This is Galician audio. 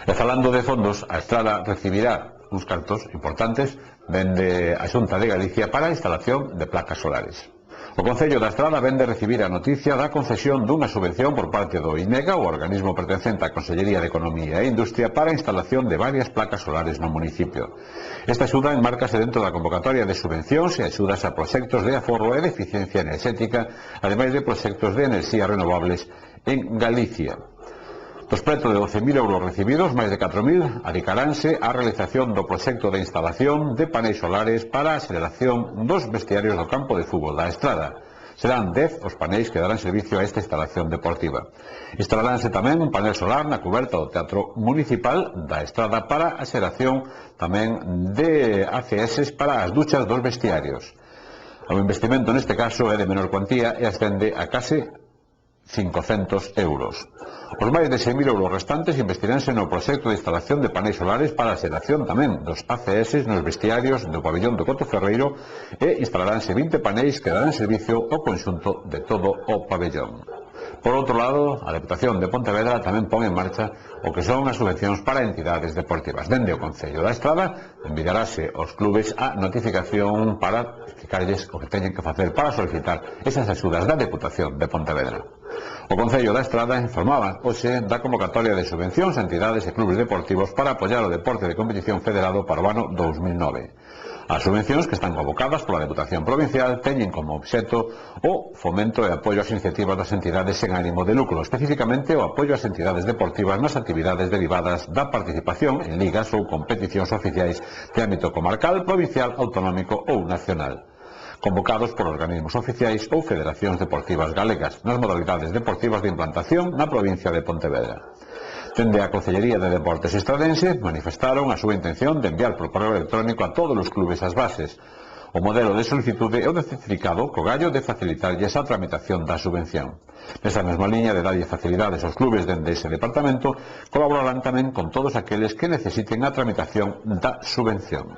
E falando de fondos, a Estrada recibirá uns cartos importantes dende a Xunta de Galicia para a instalación de placas solares. O Concello da Estrada vende recibir a noticia da concesión dunha subvención por parte do INEGA, o organismo pertencente á Consellería de Economía e Industria, para a instalación de varias placas solares no municipio. Esta axuda enmárcase dentro da convocatoria de subvencións e axudas a proxectos de aforro e de eficiencia enerxética, ademais de proxectos de enerxías renovables en Galicia. Dos preto de 12.000 euros recibidos, máis de 4.000 adicaránse á realización do proxecto de instalación de paneis solares para a xeración dos vestiarios do campo de fútbol da Estrada. Serán 10 os paneis que darán servicio a esta instalación deportiva. Instalaránse tamén un panel solar na cuberta do Teatro Municipal da Estrada para a xeración tamén de ACS para as duchas dos vestiarios. O investimento neste caso é de menor cuantía e ascende a case 500 euros. Os máis de 6.000 euros restantes investiránse no proxecto de instalación de paneis solares para a xeración tamén dos ACS nos vestiarios do pabellón do Coto Ferreiro e instalaránse 20 paneis que darán servicio ao conxunto de todo o pabellón. Por outro lado, a Deputación de Pontevedra tamén pon en marcha o que son as subvencións para entidades deportivas. Dende o Concello da Estrada enviarase aos clubes a notificación para explicarlles o que teñen que facer para solicitar esas axudas da Deputación de Pontevedra. O Concello da Estrada informaba hoxe da convocatoria de subvencións a entidades e clubes deportivos para apoiar o deporte de competición federado para o ano 2009. As subvencións que están convocadas pola Deputación Provincial teñen como obxecto o fomento e apoio ás iniciativas das entidades sen ánimo de lucro, especificamente o apoio ás entidades deportivas nas actividades derivadas da participación en ligas ou competicións oficiais de ámbito comarcal, provincial, autonómico ou nacional, convocados por organismos oficiais ou federacións deportivas galegas, nas modalidades deportivas de implantación na provincia de Pontevedra. Dende a Concellería de Deportes estradense manifestaron a súa intención de enviar por correo electrónico a todos os clubes as bases. O modelo de solicitude é o de certificado co gallo de facilitarlles a tramitación da subvención. Nesa mesma liña de darlle facilidades aos clubes dende ese departamento, colaborarán tamén con todos aqueles que necesiten a tramitación da subvención.